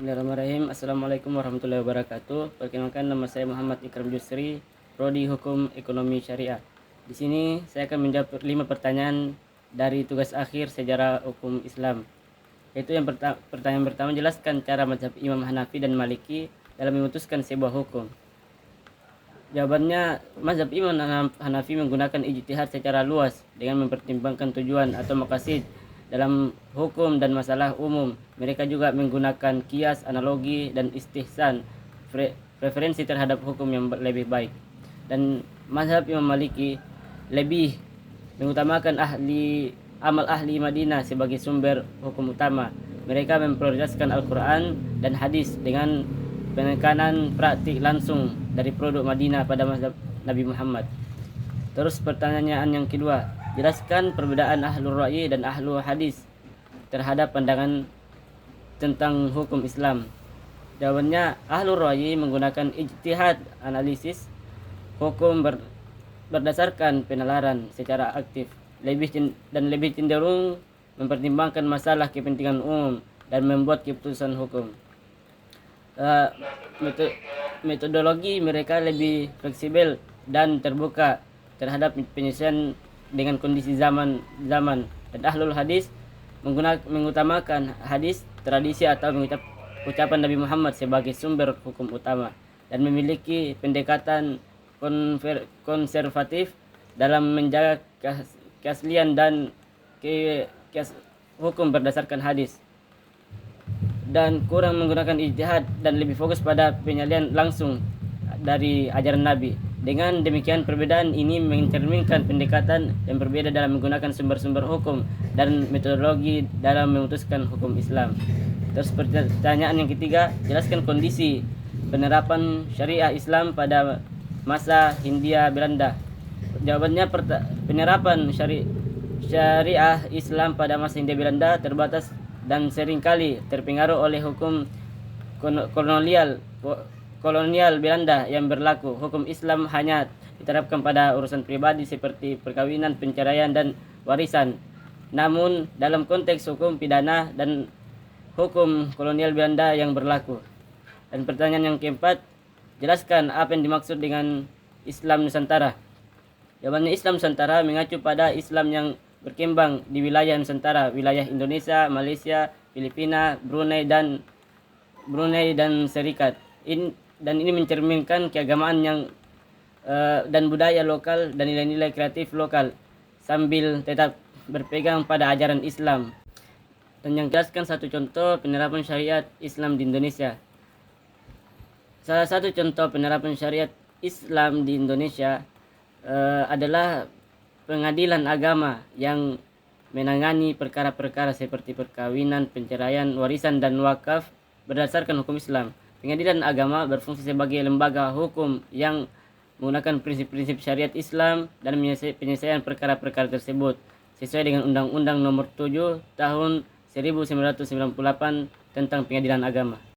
Bismillahirrahmanirrahim. Assalamualaikum warahmatullahi wabarakatuh. Perkenalkan, nama saya Muhammad Ikram Jusri, Prodi Hukum Ekonomi Syariah. Di sini saya akan menjawab 5 pertanyaan dari tugas akhir sejarah hukum Islam. Yaitu pertanyaan pertama, jelaskan cara mazhab Imam Hanafi dan Maliki dalam memutuskan sebuah hukum. Jawabannya, mazhab Imam Hanafi menggunakan ijtihad secara luas dengan mempertimbangkan tujuan atau maqasid dalam hukum dan masalah umum. Mereka juga menggunakan kias, analogi, dan istihsan, preferensi terhadap hukum yang lebih baik. Dan mazhab Imam Maliki lebih mengutamakan amal ahli Madinah sebagai sumber hukum utama. Mereka memprioritaskan Al-Quran dan hadis dengan penekanan praktik langsung dari produk Madinah pada masa Nabi Muhammad. Terus pertanyaan yang kedua, jelaskan perbedaan ahlul ra'yi dan ahlul hadis terhadap pandangan tentang hukum Islam. Jawabannya, ahlul ra'yi menggunakan ijtihad analisis hukum berdasarkan penalaran secara aktif, lebih cenderung mempertimbangkan masalah kepentingan umum dan membuat keputusan hukum. Metodologi mereka lebih fleksibel dan terbuka terhadap penyesuaian dengan kondisi zaman. Dan ahlul hadis mengutamakan hadis, tradisi atau ucapan Nabi Muhammad sebagai sumber hukum utama dan memiliki pendekatan konservatif dalam menjaga keaslian dan hukum berdasarkan hadis, dan kurang menggunakan ijtihad dan lebih fokus pada penyalian langsung dari ajaran Nabi. Dengan demikian, perbedaan ini mencerminkan pendekatan yang berbeda dalam menggunakan sumber-sumber hukum dan metodologi dalam memutuskan hukum Islam. Terus pertanyaan yang ketiga, jelaskan kondisi penerapan syariah Islam pada masa Hindia Belanda. Jawabannya, penerapan syariah Islam pada masa Hindia Belanda terbatas dan seringkali terpengaruh oleh hukum kolonial Belanda yang berlaku. Hukum Islam hanya diterapkan pada urusan pribadi seperti perkawinan, penceraian, dan warisan. Namun dalam konteks hukum pidana dan hukum kolonial Belanda yang berlaku. Dan pertanyaan yang keempat, jelaskan apa yang dimaksud dengan Islam Nusantara. Jawabannya, Islam Nusantara mengacu pada Islam yang berkembang di wilayah Nusantara, wilayah Indonesia, Malaysia, Filipina, Brunei dan Serikat. Dan ini mencerminkan keagamaan dan budaya lokal dan nilai-nilai kreatif lokal sambil tetap berpegang pada ajaran Islam. Dan yang jelaskan satu contoh penerapan syariat Islam di Indonesia. Salah satu contoh penerapan syariat Islam di Indonesia adalah pengadilan agama yang menangani perkara-perkara seperti perkawinan, penceraian, warisan, dan wakaf berdasarkan hukum Islam. Pengadilan agama berfungsi sebagai lembaga hukum yang menggunakan prinsip-prinsip syariat Islam dan penyelesaian perkara-perkara tersebut sesuai dengan Undang-Undang Nomor 7 Tahun 1998 tentang Pengadilan Agama.